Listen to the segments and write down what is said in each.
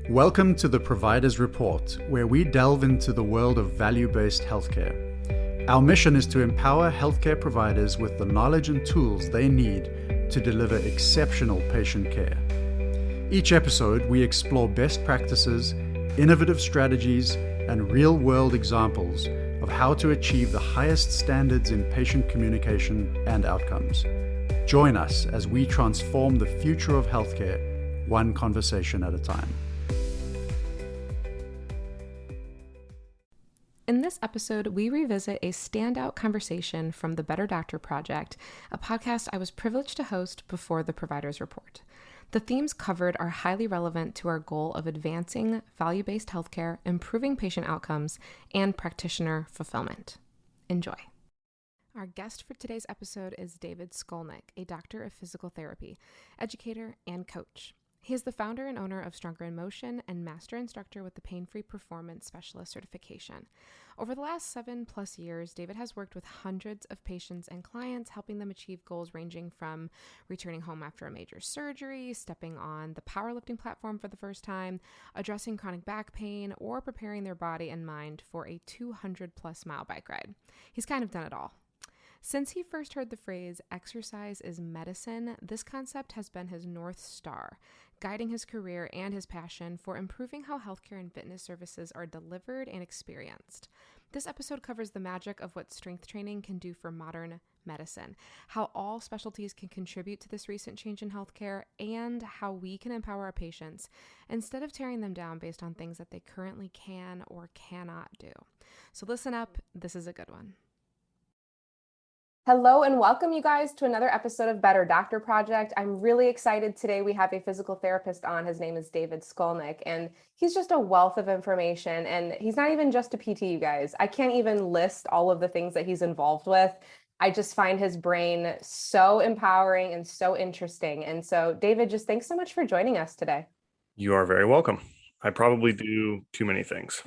Welcome to the Provider's Report, where we delve into the world of value-based healthcare. Our mission is to empower healthcare providers with the knowledge and tools they need to deliver exceptional patient care. Each episode, we explore best practices, innovative strategies, and real-world examples of how to achieve the highest standards in patient communication and outcomes. Join us as we transform the future of healthcare, one conversation at a time. In this episode, we revisit a standout conversation from the Better Doctor Project, a podcast I was privileged to host before the Provider's Report. The themes covered are highly relevant to our goal of advancing value-based healthcare, improving patient outcomes, and practitioner fulfillment. Enjoy. Our guest for today's episode is David Skolnick, a doctor of physical therapy, educator, and coach. He is the founder and owner of Stronger in Motion and master instructor with the Pain-Free Performance Specialist certification. Over the last 7+ years, David has worked with hundreds of patients and clients, helping them achieve goals ranging from returning home after a major surgery, stepping on the powerlifting platform for the first time, addressing chronic back pain, or preparing their body and mind for a 200+ mile bike ride. He's kind of done it all. Since he first heard the phrase, exercise is medicine, this concept has been his North Star, guiding his career and his passion for improving how healthcare and fitness services are delivered and experienced. This episode covers the magic of what strength training can do for modern medicine, how all specialties can contribute to this recent change in healthcare, and how we can empower our patients instead of tearing them down based on things that they currently can or cannot do. So listen up, this is a good one. Hello and welcome you guys to another episode of Better Doctor Project. I'm really excited today. We have a physical therapist on. His name is David Skolnick, and he's just a wealth of information. And he's not even just a PT, you guys. I can't even list all of the things that he's involved with. I just find his brain so empowering and so interesting. And so, David, just thanks so much for joining us today. You are very welcome. I probably do too many things.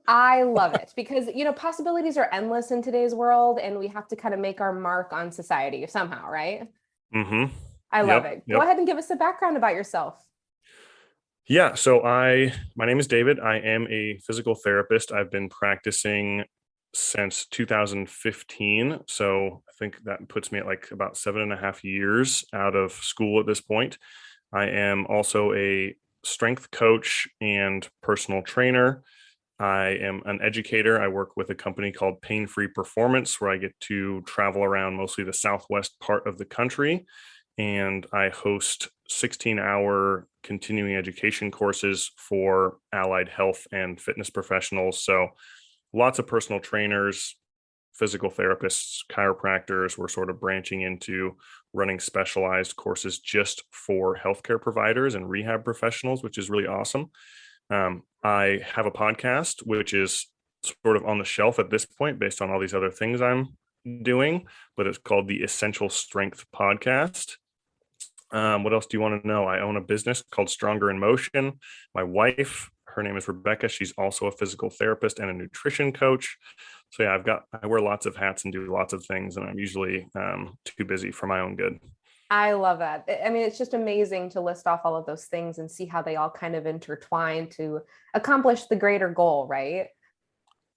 I love it because, possibilities are endless in today's world, and we have to kind of make our mark on society somehow, right? Mm-hmm. I love it. Go ahead and give us a background about yourself. Yeah, so my name is David. I am a physical therapist. I've been practicing since 2015. So I think that puts me at like about 7.5 years out of school at this point. I am also a strength coach and personal trainer. I am an educator. I work with a company called Pain-Free Performance, where I get to travel around mostly the southwest part of the country. And I host 16-hour continuing education courses for allied health and fitness professionals. So lots of personal trainers, physical therapists, chiropractors. We're sort of branching into running specialized courses just for healthcare providers and rehab professionals, which is really awesome. I have a podcast, which is sort of on the shelf at this point based on all these other things I'm doing, but it's called the Essential Strength Podcast. What else do you want to know? I own a business called Stronger in Motion. My wife, her name is Rebecca. She's also a physical therapist and a nutrition coach. So yeah, I wear lots of hats and do lots of things, and I'm usually too busy for my own good. I love that. I mean, it's just amazing to list off all of those things and see how they all kind of intertwine to accomplish the greater goal, right?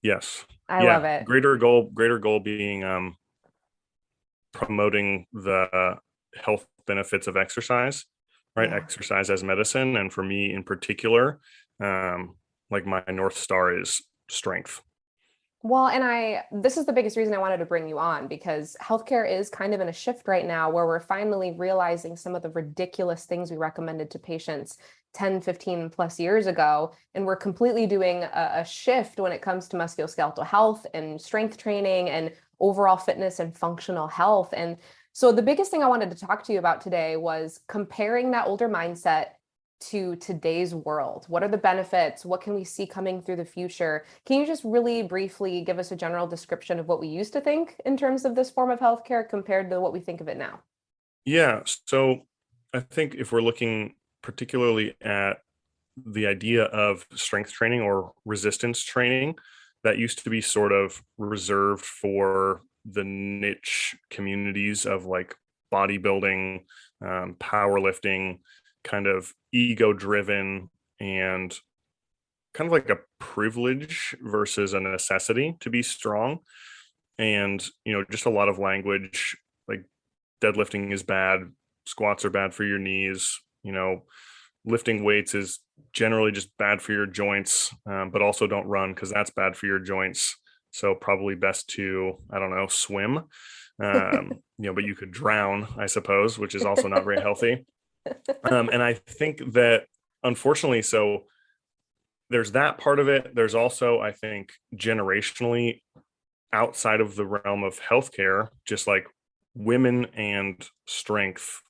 Yes. I love it. Greater goal being promoting the health benefits of exercise, right? Yeah. Exercise as medicine. And for me in particular, like my North Star is strength. Well, and this is the biggest reason I wanted to bring you on, because healthcare is kind of in a shift right now where we're finally realizing some of the ridiculous things we recommended to patients 10, 15+ years ago. And we're completely doing a shift when it comes to musculoskeletal health and strength training and overall fitness and functional health. And so the biggest thing I wanted to talk to you about today was comparing that older mindset to today's world. What are the benefits? What can we see coming through the future? Can you just really briefly give us a general description of what we used to think in terms of this form of healthcare compared to what we think of it now? Yeah. So I think if we're looking particularly at the idea of strength training or resistance training, that used to be sort of reserved for the niche communities of like bodybuilding, powerlifting, kind of ego-driven and kind of like a privilege versus a necessity to be strong. And, just a lot of language like deadlifting is bad, squats are bad for your knees, lifting weights is generally just bad for your joints, but also don't run because that's bad for your joints. So probably best to, I don't know, swim. But you could drown, I suppose, which is also not very healthy. And I think that unfortunately, so there's that part of it. There's also, I think, generationally outside of the realm of healthcare, just like women and strength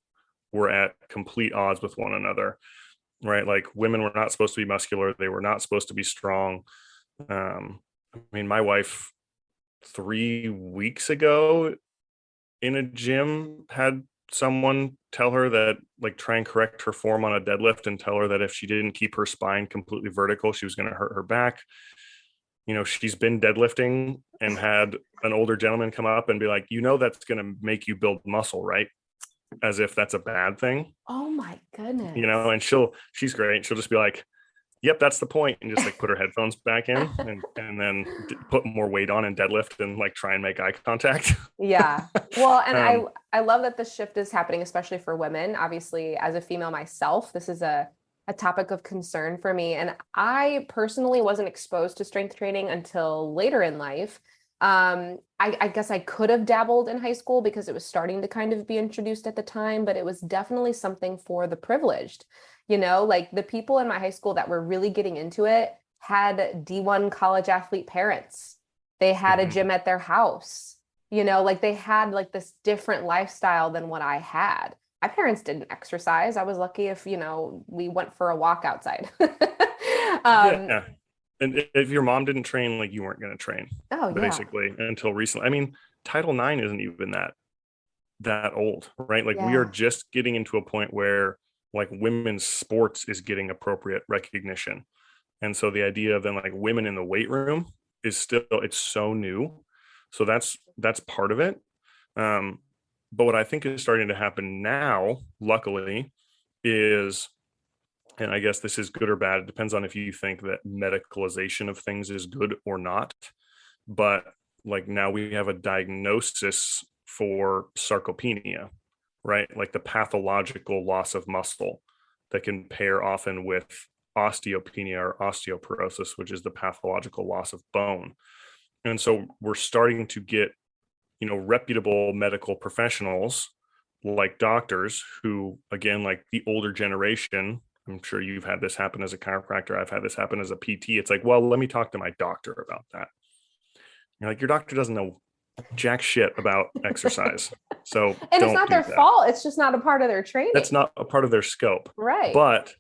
were at complete odds with one another, right? Like women were not supposed to be muscular. They were not supposed to be strong. My wife 3 weeks ago in a gym had someone tell her that, like, try and correct her form on a deadlift and tell her that if she didn't keep her spine completely vertical, she was going to hurt her back. She's been deadlifting and had an older gentleman come up and be like, that's going to make you build muscle, right? As if that's a bad thing. Oh my goodness. And she's great. She'll just be like, yep, that's the point. And just like put her headphones back in and then put more weight on and deadlift and like try and make eye contact. Yeah. Well, and I love that the shift is happening, especially for women. Obviously, as a female myself, this is a topic of concern for me. And I personally wasn't exposed to strength training until later in life. I guess I could have dabbled in high school because it was starting to kind of be introduced at the time, but it was definitely something for the privileged. Like the people in my high school that were really getting into it had D1 college athlete parents. They had a gym at their house, like they had like this different lifestyle than what I had. My parents didn't exercise. I was lucky if, we went for a walk outside. Yeah. And if your mom didn't train, like you weren't going to train. Oh, basically, until recently. Title IX isn't even that old, right? Like we are just getting into a point where like women's sports is getting appropriate recognition. And so the idea of then like women in the weight room is still, it's so new. So that's part of it. But what I think is starting to happen now, luckily, is, and I guess this is good or bad, it depends on if you think that medicalization of things is good or not. But like now we have a diagnosis for sarcopenia, right? Like the pathological loss of muscle that can pair often with osteopenia or osteoporosis, which is the pathological loss of bone. And so we're starting to get, reputable medical professionals like doctors who, again, like the older generation, I'm sure you've had this happen as a chiropractor. I've had this happen as a PT. It's like, well, let me talk to my doctor about that. You're like, your doctor doesn't know jack shit about exercise. So and it's not their fault. It's just not a part of their training. That's not a part of their scope. Right. But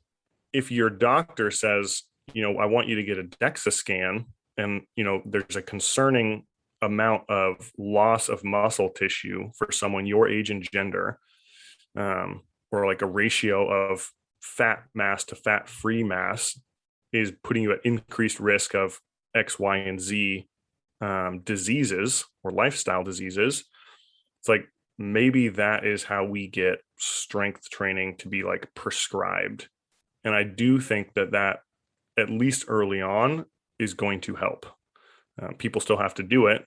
if your doctor says, I want you to get a DEXA scan and, there's a concerning amount of loss of muscle tissue for someone your age and gender, or like a ratio of fat mass to fat free mass is putting you at increased risk of X, Y, and Z diseases or lifestyle diseases. It's like, maybe that is how we get strength training to be like prescribed. And I do think that at least early on is going to help. People still have to do it.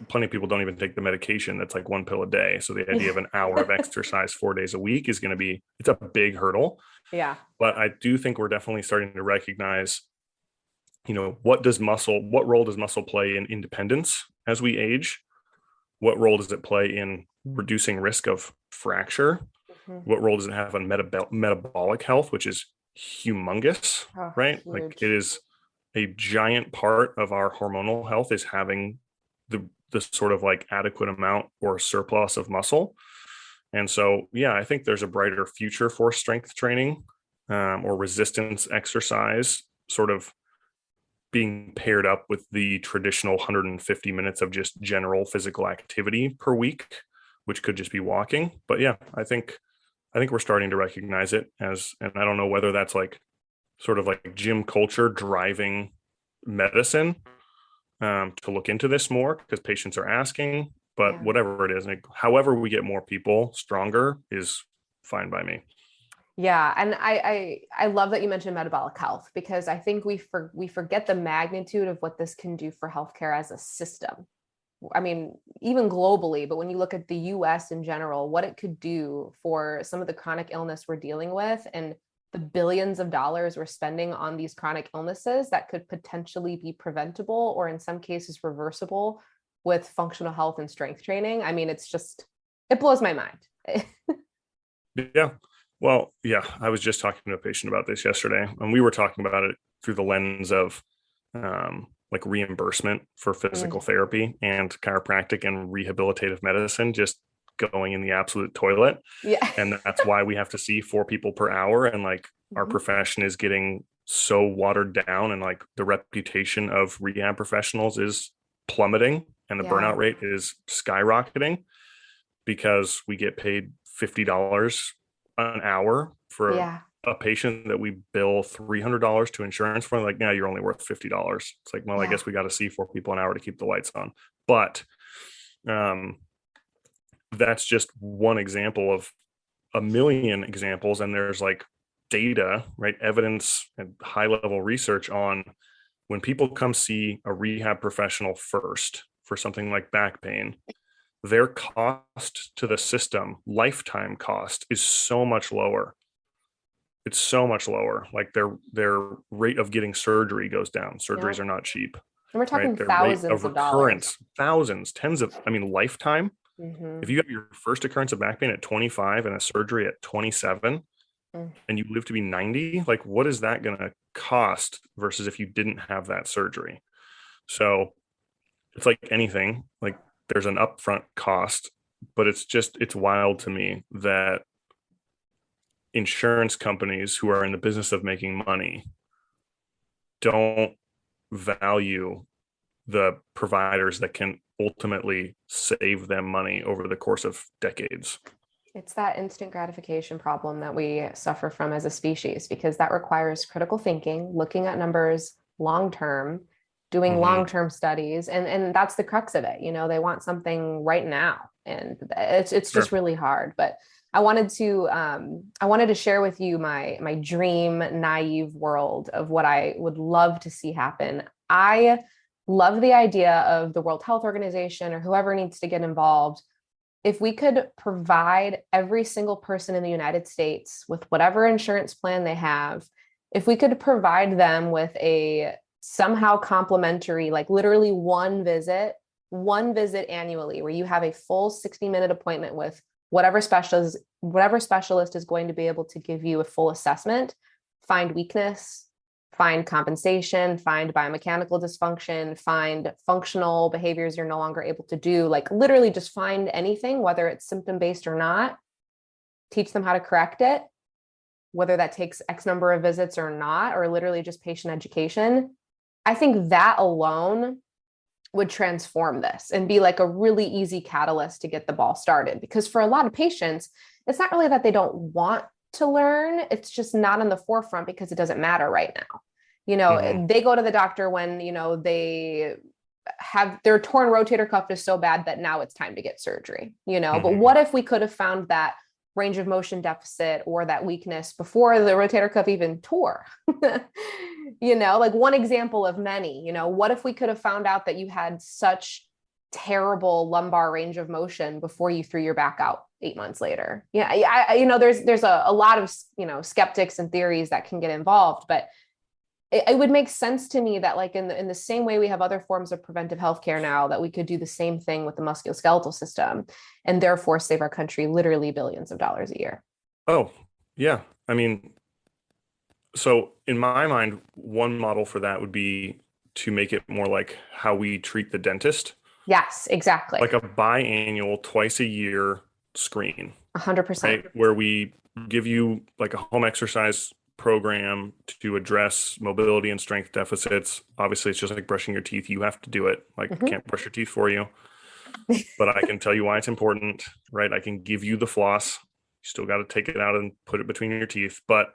Plenty of people don't even take the medication. That's like one pill a day. So the idea of an hour of exercise 4 days a week is going to it's a big hurdle. Yeah. But I do think we're definitely starting to recognize, what role does muscle play in independence as we age? What role does it play in reducing risk of fracture? Mm-hmm. What role does it have on metabolic health, which is humongous, right? Huge. Like it is a giant part of our hormonal health is having the sort of like adequate amount or surplus of muscle. And so, yeah, I think there's a brighter future for strength training or resistance exercise sort of being paired up with the traditional 150 minutes of just general physical activity per week, which could just be walking. But yeah, I think we're starting to recognize it and I don't know whether that's like sort of like gym culture driving medicine to look into this more because patients are asking, but whatever it is, like, however we get more people stronger is fine by me. Yeah, and I love that you mentioned metabolic health, because I think we forget the magnitude of what this can do for healthcare as a system. I mean, even globally, but when you look at the US in general, what it could do for some of the chronic illness we're dealing with, and the billions of dollars we're spending on these chronic illnesses that could potentially be preventable, or in some cases reversible, with functional health and strength training. I mean, it blows my mind. Yeah. Well, yeah, I was just talking to a patient about this yesterday, and we were talking about it through the lens of like reimbursement for physical therapy and chiropractic and rehabilitative medicine just going in the absolute toilet. Yeah. And that's why we have to see 4 people per hour. And like our profession is getting so watered down, and like the reputation of rehab professionals is plummeting, and the burnout rate is skyrocketing because we get paid $50 an hour for a patient that we bill $300 to insurance for. Like, now you're only worth $50. It's like, well, I guess we got to see 4 people an hour to keep the lights on. But that's just one example of a million examples. And there's like data, right? Evidence and high level research on when people come see a rehab professional first for something like back pain, their cost to the system, lifetime cost, is so much lower. It's so much lower. Like their rate of getting surgery goes down. Surgeries are not cheap. And we're talking Their thousands rate of of dollars. thousands, tens of, lifetime. If you have your first occurrence of back pain at 25 and a surgery at 27, and you live to be 90, like what is that going to cost versus if you didn't have that surgery? So it's like anything, like there's an upfront cost, but it's wild to me that insurance companies who are in the business of making money don't value the providers that can ultimately save them money over the course of decades. It's that instant gratification problem that we suffer from as a species, because that requires critical thinking, looking at numbers long term, doing long-term studies, and that's the crux of it. They want something right now, and it's just really hard. But I wanted to share with you my dream naive world of what I would love to see happen. I love the idea of the World Health Organization, or whoever needs to get involved, if we could provide every single person in the United States with whatever insurance plan they have, if we could provide them with a somehow complimentary, like literally one visit annually, where you have a full 60-minute appointment with whatever specialist is going to be able to give you a full assessment, find weakness, find compensation, find biomechanical dysfunction, find functional behaviors you're no longer able to do, like literally just find anything, whether it's symptom-based or not, teach them how to correct it, whether that takes X number of visits or not, or literally just patient education. I think that alone would transform this and be like a really easy catalyst to get the ball started. Because for a lot of patients, it's not really that they don't want to learn, it's just not in the forefront because it doesn't matter right now. They go to the doctor when, they have their torn rotator cuff is so bad that now it's time to get surgery, but what if we could have found that range of motion deficit or that weakness before the rotator cuff even tore? Like one example of many. What if we could have found out that you had such terrible lumbar range of motion before you threw your back out 8 months later? There's a lot of skeptics and theories that can get involved, but it would make sense to me that, like, in the same way we have other forms of preventive healthcare now, that we could do the same thing with the musculoskeletal system, and therefore save our country literally billions of dollars a year. Oh, yeah. So in my mind, one model for that would be to make it more like how we treat the dentist. Yes, exactly. Like a biannual, twice a year screen. 100%. Right? Where we give you like a home exercise program to address mobility and strength deficits. Obviously, it's just like brushing your teeth. You have to do it. Like, I can't brush your teeth for you, but I can tell you why it's important, right? I can give you the floss. You still got to take it out and put it between your teeth. But,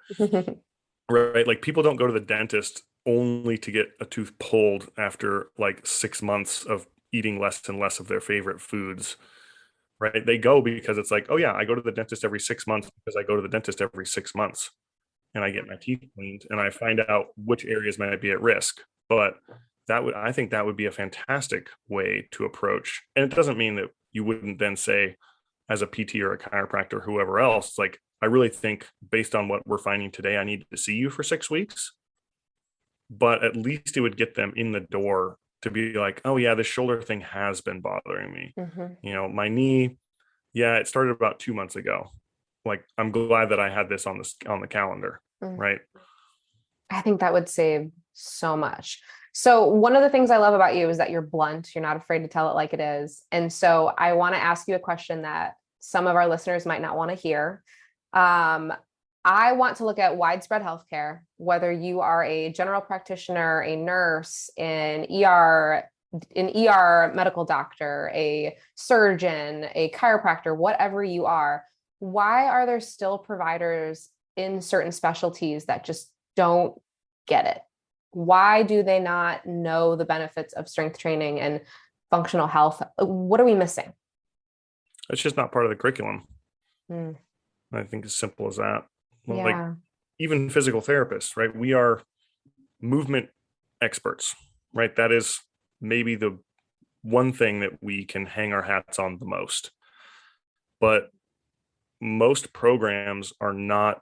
right, like people don't go to the dentist only to get a tooth pulled after like 6 months of eating less and less of their favorite foods. right? They go because it's like, oh yeah, I go to the dentist every 6 months because I go to the dentist every 6 months and I get my teeth cleaned and I find out which areas might be at risk. But I think that would be a fantastic way to approach. And it doesn't mean that you wouldn't then say, as a PT or a chiropractor, whoever else, like, I really think based on what we're finding today, I need to see you for 6 weeks. But at least it would get them in the door to be like, oh yeah, this shoulder thing has been bothering me. My knee, yeah, it started about 2 months ago. Like, I'm glad that I had this on the calendar, right? I think that would save so much. So one of the things I love about you is that you're blunt. You're not afraid to tell it like it is. And so I want to ask you a question that some of our listeners might not want to hear. I want to look at widespread healthcare, whether you are a general practitioner, a nurse, an ER medical doctor, a surgeon, a chiropractor, whatever you are. Why are there still providers in certain specialties that just don't get it? Why do they not know the benefits of strength training and functional health? What are we missing? It's just not part of the curriculum. Mm. I think as simple as that. Well, Yeah. like, even physical therapists, right? We are movement experts, right? That is maybe the one thing that we can hang our hats on the most. But most programs are not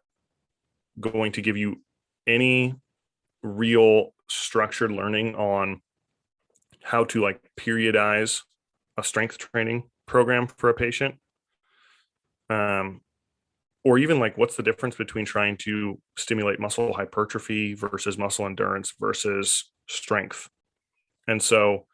going to give you any real structured learning on how to like periodize a strength training program for a patient. Or even like, what's the difference between trying to stimulate muscle hypertrophy versus muscle endurance versus strength? And so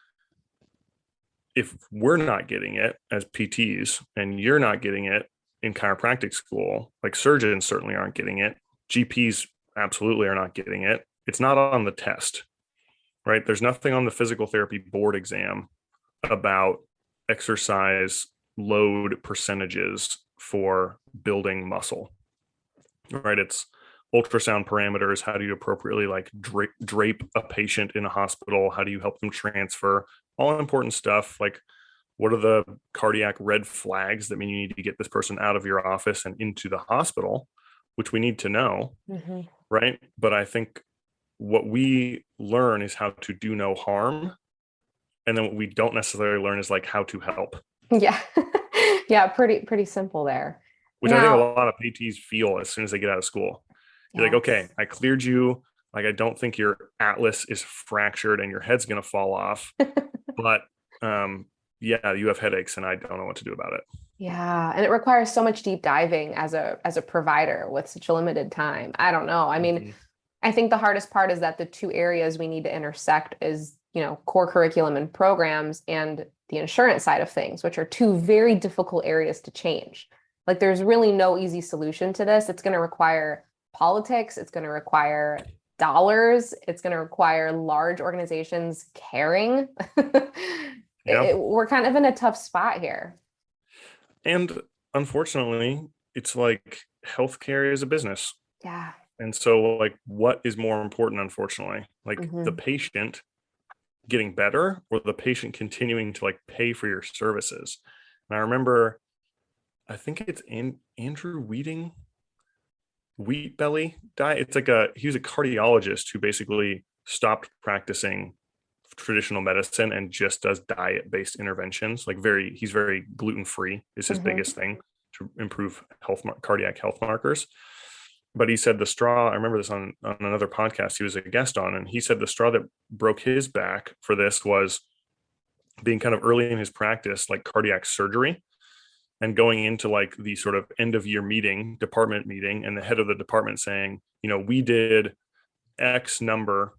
if we're not getting it as PTs and you're not getting it in chiropractic school, like surgeons certainly aren't getting it, GPs absolutely are not getting it. It's not on the test, right? There's nothing on the physical therapy board exam about exercise load percentages for building muscle, right? It's ultrasound parameters. How do you appropriately like drape a patient in a hospital? How do you help them transfer? All important stuff. Like, what are the cardiac red flags that mean you need to get this person out of your office and into the hospital, which we need to know, right? But I think what we learn is how to do no harm. And then what we don't necessarily learn is like how to help. Yeah. Yeah. Pretty simple there. Which I think a lot of PTs feel as soon as they get out of school. You're like, okay, I cleared you. Like, I don't think your atlas is fractured and your head's going to fall off. But yeah, you have headaches and I don't know what to do about it. Yeah. And it requires so much deep diving as a provider with such a limited time. I don't know. I mean, I think the hardest part is that the two areas we need to intersect is, core curriculum and programs and the insurance side of things, which are two very difficult areas to change. Like, there's really no easy solution to this. It's going to require politics. It's going to require dollars. It's going to require large organizations caring. We're kind of in a tough spot here. And unfortunately, it's like healthcare is a business. Yeah. And so like, what is more important, unfortunately? Like the patient getting better or the patient continuing to like pay for your services? And I remember, I think it's Andrew Wheatbelly died. It's like he was a cardiologist who basically stopped practicing traditional medicine and just does diet-based interventions. Like he's very gluten-free is his biggest thing to improve cardiac health markers. But he said the straw, I remember this on another podcast he was a guest on, and he said the straw that broke his back for this was being kind of early in his practice, like cardiac surgery, and going into like the sort of end of year department meeting, and the head of the department saying, we did X number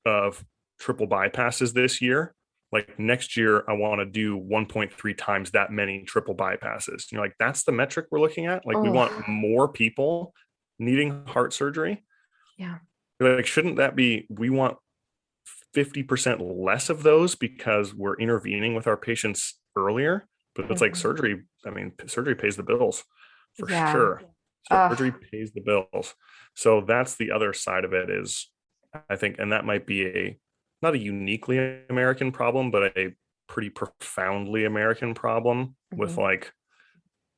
of triple bypasses this year. Like, next year, I want to do 1.3 times that many triple bypasses. You're like, that's the metric we're looking at. Like, we want more people needing heart surgery. Yeah. Like, shouldn't that be, we want 50% less of those because we're intervening with our patients earlier? But it's like surgery. I mean, surgery pays the bills for sure. Surgery pays the bills. So that's the other side of it is, I think, and that might be not a uniquely American problem, but a pretty profoundly American problem with like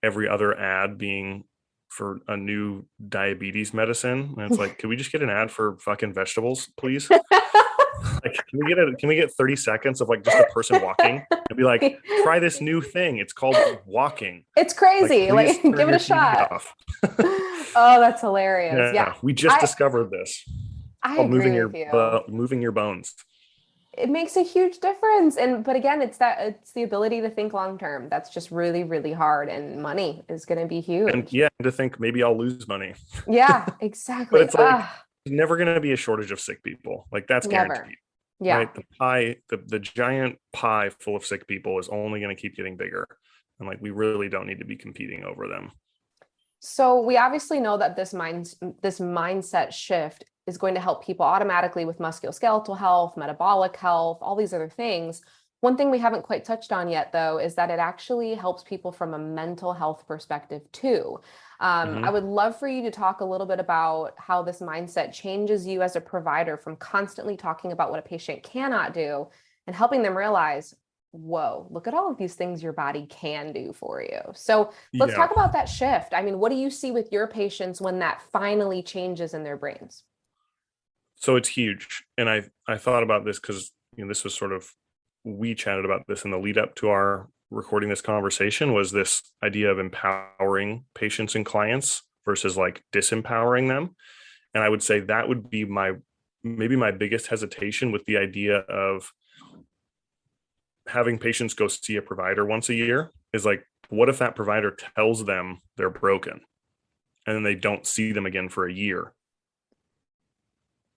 every other ad being for a new diabetes medicine. And it's like, can we just get an ad for fucking vegetables, please? Like, can we get 30 seconds of like just a person walking and be like, try this new thing. It's called walking. It's crazy. Like, turn give it your a shot. off. Oh, that's hilarious. Yeah. We just discovered this. I agree with you. Moving your bones. It makes a huge difference. But again, it's the ability to think long term. That's just really, really hard. And money is going to be huge. And to think maybe I'll lose money. Yeah, exactly. But it's like, there's never going to be a shortage of sick people. Like, that's guaranteed. Yeah. Right? The pie, the giant pie full of sick people is only going to keep getting bigger. And like, we really don't need to be competing over them. So we obviously know that this mindset shift is going to help people automatically with musculoskeletal health, metabolic health, all these other things. One thing we haven't quite touched on yet, though, is that it actually helps people from a mental health perspective, too. I would love for you to talk a little bit about how this mindset changes you as a provider from constantly talking about what a patient cannot do and helping them realize, whoa, look at all of these things your body can do for you. So let's talk about that shift. I mean, what do you see with your patients when that finally changes in their brains? So it's huge. And I thought about this because, this was sort of, we chatted about this in the lead up to our recording this conversation, was this idea of empowering patients and clients versus like disempowering them. And I would say that would be maybe my biggest hesitation with the idea of having patients go see a provider once a year is like, what if that provider tells them they're broken and then they don't see them again for a year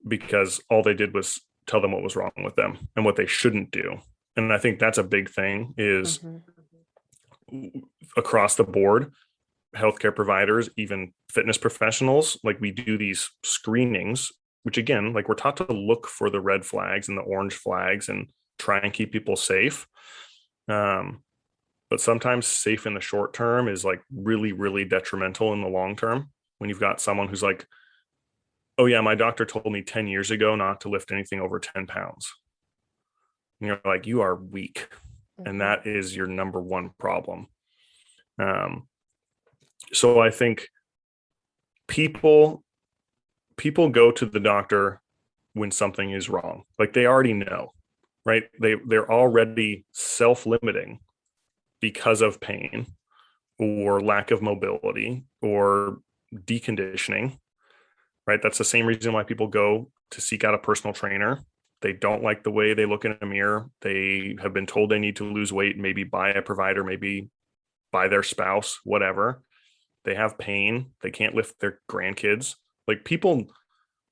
because all they did was tell them what was wrong with them and what they shouldn't do. And I think that's a big thing is across the board, healthcare providers, even fitness professionals, like we do these screenings, which again, like we're taught to look for the red flags and the orange flags and try and keep people safe. But sometimes safe in the short term is like really, really detrimental in the long term. When you've got someone who's like, oh yeah, my doctor told me 10 years ago not to lift anything over 10 pounds. And you're like, you are weak. And that is your number one problem. So I think people go to the doctor when something is wrong. Like they already know, right? They're already self-limiting because of pain or lack of mobility or deconditioning, right? That's the same reason why people go to seek out a personal trainer. They don't like the way they look in a mirror. They have been told they need to lose weight, maybe by a provider, maybe by their spouse, whatever. They have pain. They can't lift their grandkids. Like people,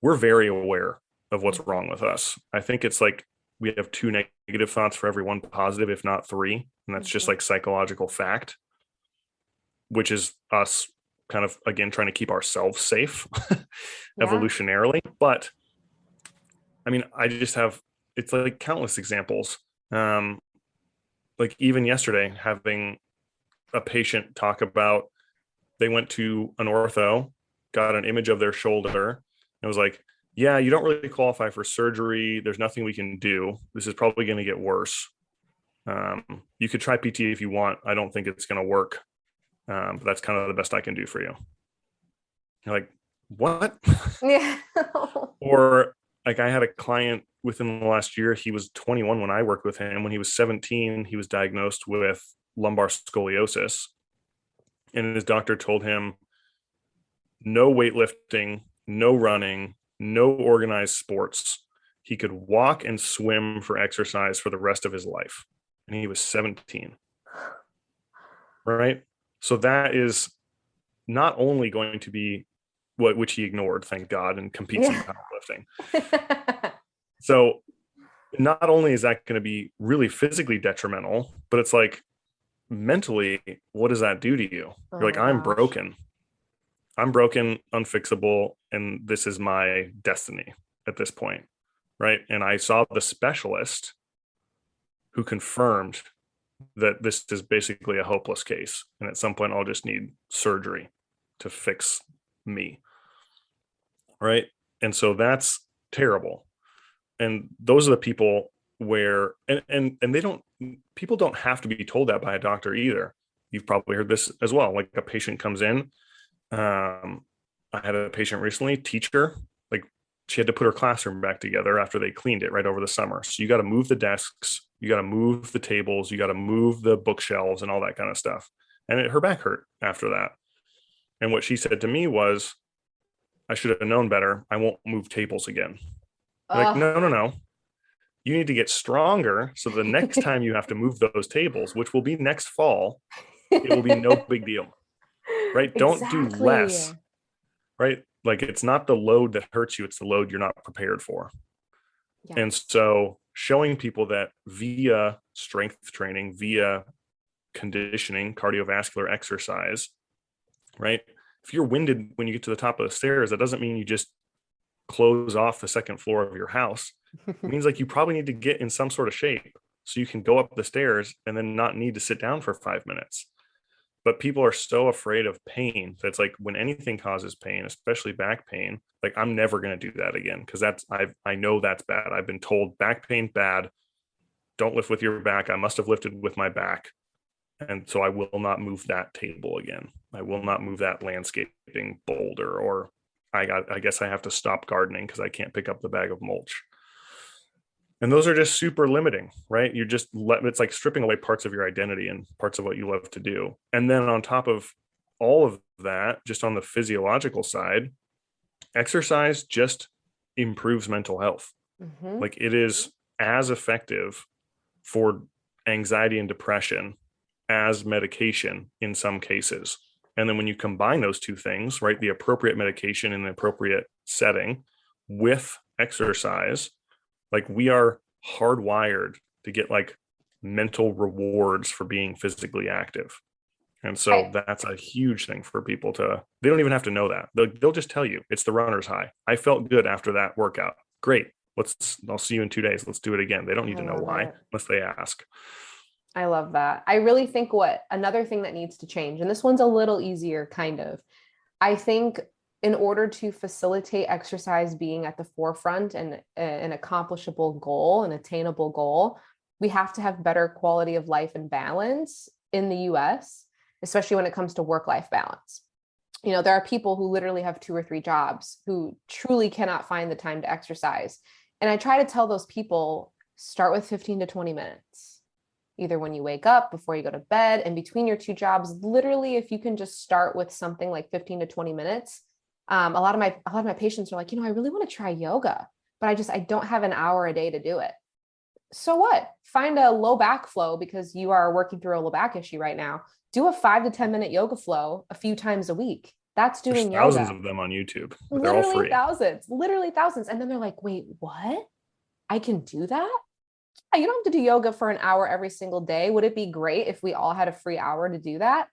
we're very aware of what's wrong with us. I think it's like we have 2 negative thoughts for every 1 positive, if not 3. And that's just like psychological fact, which is us kind of, again, trying to keep ourselves safe evolutionarily. But I mean, it's like countless examples. Like even yesterday, having a patient talk about, they went to an ortho, got an image of their shoulder, and was like, yeah, you don't really qualify for surgery. There's nothing we can do. This is probably going to get worse. You could try PT if you want. I don't think it's going to work. But that's kind of the best I can do for you. You're like, what? Yeah. Or like I had a client within the last year, he was 21 when I worked with him. When he was 17, he was diagnosed with lumbar scoliosis. And his doctor told him no weightlifting, no running, no organized sports. He could walk and swim for exercise for the rest of his life. And he was 17. Right? So that is not only going to be which he ignored, thank God, and competes in powerlifting. So not only is that going to be really physically detrimental, but it's like mentally, what does that do to you? You're like, I'm broken, unfixable, and this is my destiny at this point, right? And I saw the specialist who confirmed that this is basically a hopeless case, and at some point I'll just need surgery to fix me, right? And so that's terrible. And those are the people where and they don't, people don't have to be told that by a doctor either. you've probably heard this as well. Like a patient comes in. I had a patient recently, teacher, like she had to put her classroom back together after they cleaned it right over the summer. So you got to move the desks, you got to move the tables, you got to move the bookshelves and all that kind of stuff. And her back hurt after that. And what she said to me was, I should have known better. I won't move tables again. Like, no. You need to get stronger so the next time you have to move those tables, which will be next fall, it will be no big deal. Right? Don't do less. Right? Like, it's not the load that hurts you, it's the load you're not prepared for. Yeah. And so showing people that via strength training, via conditioning, cardiovascular exercise, right? If you're winded when you get to the top of the stairs, that doesn't mean you just close off the second floor of your house. It means like you probably need to get in some sort of shape so you can go up the stairs and then not need to sit down for 5 minutes. But people are so afraid of pain that's like, when anything causes pain, especially back pain, like, I'm never going to do that again, because I know that's bad. I've been told back pain bad. Don't lift with your back. I must have lifted with my back. And so I will not move that table again. I will not move that landscaping boulder, or I guess I have to stop gardening because I can't pick up the bag of mulch. And those are just super limiting, right? It's like stripping away parts of your identity and parts of what you love to do. And then on top of all of that, just on the physiological side, exercise just improves mental health. Mm-hmm. Like, it is as effective for anxiety and depression as medication in some cases. And then when you combine those two things, right, the appropriate medication in the appropriate setting with exercise, like, we are hardwired to get like mental rewards for being physically active. And so that's a huge thing for people they don't even have to know that. They'll just tell you it's the runner's high. I felt good after that workout. Great. I'll see you in 2 days. Let's do it again. They don't need to know why unless they ask. I love that. I really think another thing that needs to change, and this one's a little easier, kind of, I think in order to facilitate exercise being at the forefront and an accomplishable goal, an attainable goal, we have to have better quality of life and balance in the US, especially when it comes to work-life balance. You know, there are people who literally have 2 or 3 jobs who truly cannot find the time to exercise. And I try to tell those people, start with 15 to 20 minutes, either when you wake up, before you go to bed, and between your 2 jobs. Literally, if you can just start with something like 15 to 20 minutes, a lot of my patients are like, I really want to try yoga, but I don't have an hour a day to do it. So what? Find a low back flow, because you are working through a low back issue right now. Do a 5 to 10 minute yoga flow a few times a week. That's doing There's thousands of them on YouTube. They're all free. Literally thousands. And then they're like, wait, what? I can do that? You don't have to do yoga for an hour every single day. Would it be great if we all had a free hour to do that?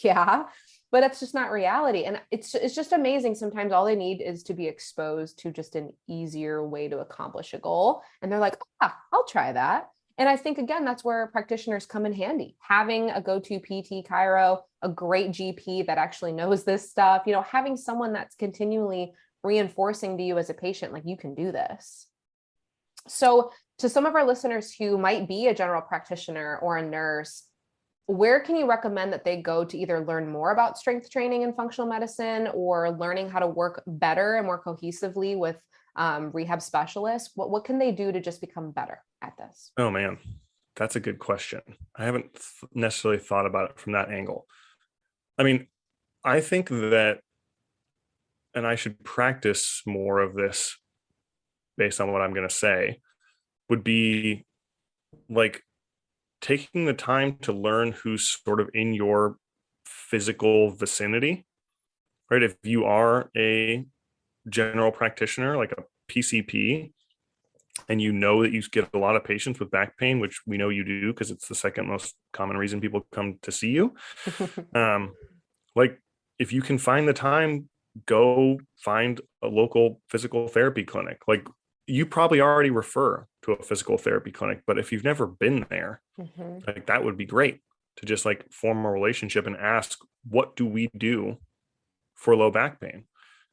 Yeah, but that's just not reality. And it's just amazing. Sometimes all they need is to be exposed to just an easier way to accomplish a goal. And they're like, I'll try that. And I think, again, that's where practitioners come in handy. Having a go-to PT, chiro, a great GP that actually knows this stuff, having someone that's continually reinforcing to you as a patient, like, you can do this. So to some of our listeners who might be a general practitioner or a nurse, where can you recommend that they go to either learn more about strength training and functional medicine, or learning how to work better and more cohesively with rehab specialists? What can they do to just become better at this? Oh man, that's a good question. I haven't necessarily thought about it from that angle. I mean, I think that, and I should practice more of this based on what I'm going to say, would be like taking the time to learn who's sort of in your physical vicinity, right? If you are a general practitioner, like a PCP, and you know that you get a lot of patients with back pain, which we know you do because it's the second most common reason people come to see you. Like, if you can find the time, go find a local physical therapy clinic. Like, you probably already refer to a physical therapy clinic, but if you've never been there, like, that would be great to just like form a relationship and ask, what do we do for low back pain?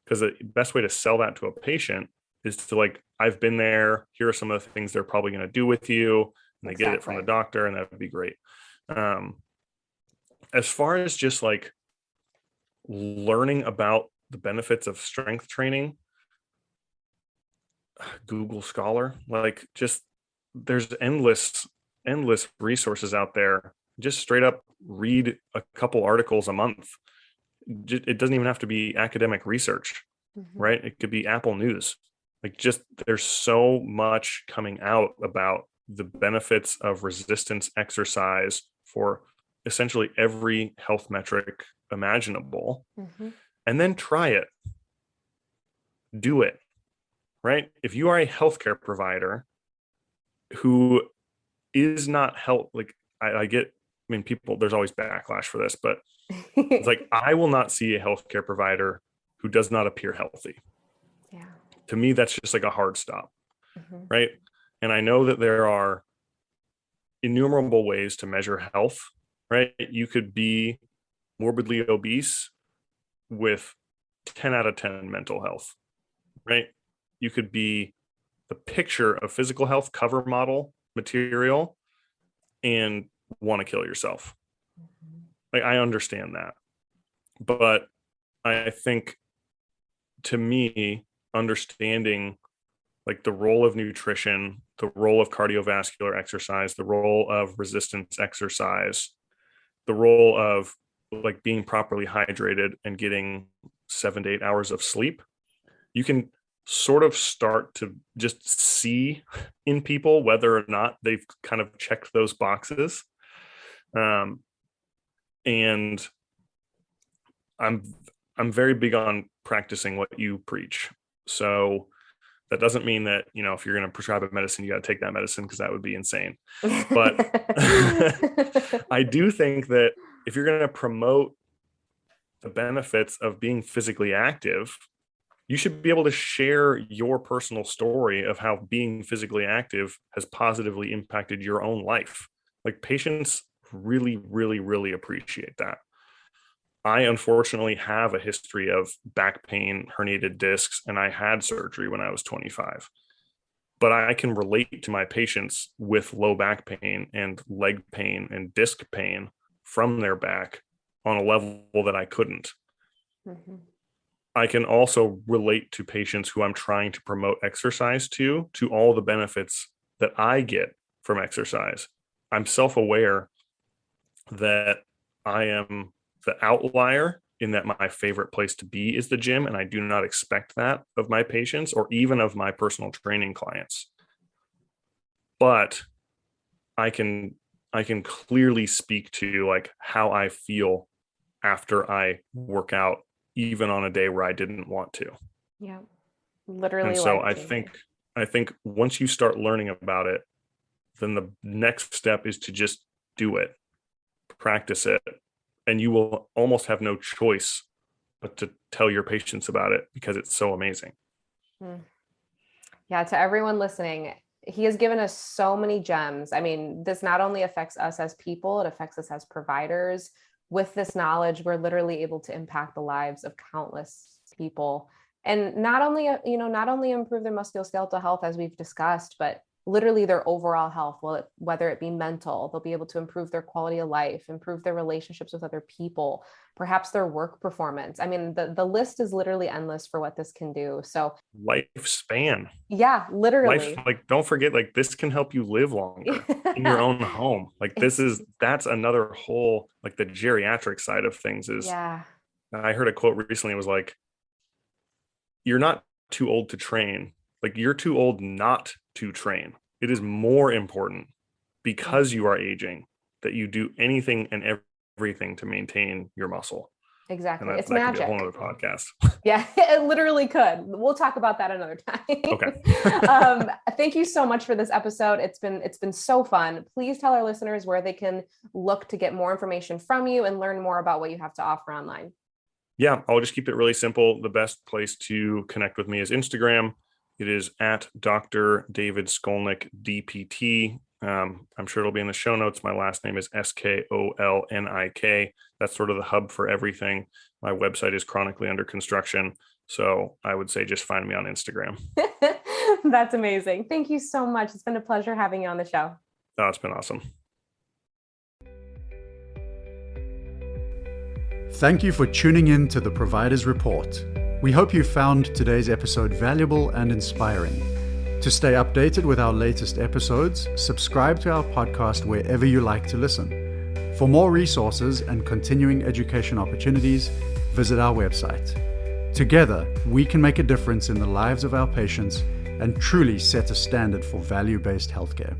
Because the best way to sell that to a patient is to like, I've been there. Here are some of the things they're probably going to do with you. And they get it from the doctor, and that would be great. as far as just like learning about the benefits of strength training, Google Scholar, like just there's endless resources out there. Just straight up read a couple articles a month. It doesn't even have to be academic research, right? It could be Apple News. Like, just there's so much coming out about the benefits of resistance exercise for essentially every health metric imaginable. And then try it. Do it, right? If you are a healthcare provider who is not like I mean, people, there's always backlash for this, but it's like, I will not see a healthcare provider who does not appear healthy. Yeah. To me, that's just like a hard stop, right? And I know that there are innumerable ways to measure health, right? You could be morbidly obese with 10 out of 10 mental health, right? You could be the picture of physical health cover model material and want to kill yourself. Like, I understand that. But I think, to me, understanding like the role of nutrition, the role of cardiovascular exercise, the role of resistance exercise, the role of like being properly hydrated and getting 7 to 8 hours of sleep, you can sort of start to just see in people whether or not they've kind of checked those boxes. And I'm very big on practicing what you preach. So that doesn't mean that, if you're going to prescribe a medicine, you got to take that medicine, because that would be insane. But I do think that if you're going to promote the benefits of being physically active, you should be able to share your personal story of how being physically active has positively impacted your own life. Like, patients really, really, really appreciate that. I unfortunately have a history of back pain, herniated discs, and I had surgery when I was 25. But I can relate to my patients with low back pain and leg pain and disc pain from their back on a level that I couldn't. I can also relate to patients who I'm trying to promote exercise to all the benefits that I get from exercise. I'm self-aware that I am the outlier in that my favorite place to be is the gym, and I do not expect that of my patients or even of my personal training clients. But I can clearly speak to like how I feel after I work out, even on a day where I didn't want to. Yeah, literally. And so I think once you start learning about it, then the next step is to just do it, practice it, and you will almost have no choice but to tell your patients about it, because it's so amazing. Yeah, to everyone listening, he has given us so many gems. I mean, this not only affects us as people, it affects us as providers. With this knowledge, we're literally able to impact the lives of countless people, and not only improve their musculoskeletal health, as we've discussed, but literally their overall health. Whether it be mental, they'll be able to improve their quality of life, improve their relationships with other people, perhaps their work performance. I mean, the list is literally endless for what this can do. So lifespan. Yeah, literally. Like, don't forget, like, this can help you live longer in your own home. Like, that's another whole, like, the geriatric side of things is, yeah. I heard a quote recently. It was like, you're not too old to train. Like, you're too old not to train. It is more important, because you are aging, that you do anything and everything to maintain your muscle. Exactly. And It's magic. could be a whole other podcast. Yeah, it literally could. We'll talk about that another time. Okay. Thank you so much for this episode. It's been so fun. Please tell our listeners where they can look to get more information from you and learn more about what you have to offer online. Yeah, I'll just keep it really simple. The best place to connect with me is Instagram. It is at Dr. David Skolnick, DPT. I'm sure it'll be in the show notes. My last name is Skolnik. That's sort of the hub for everything. My website is chronically under construction. So I would say just find me on Instagram. That's amazing. Thank you so much. It's been a pleasure having you on the show. Oh, it's been awesome. Thank you for tuning in to the Providers Report. We hope you found today's episode valuable and inspiring. To stay updated with our latest episodes, subscribe to our podcast wherever you like to listen. For more resources and continuing education opportunities, visit our website. Together, we can make a difference in the lives of our patients and truly set a standard for value-based healthcare.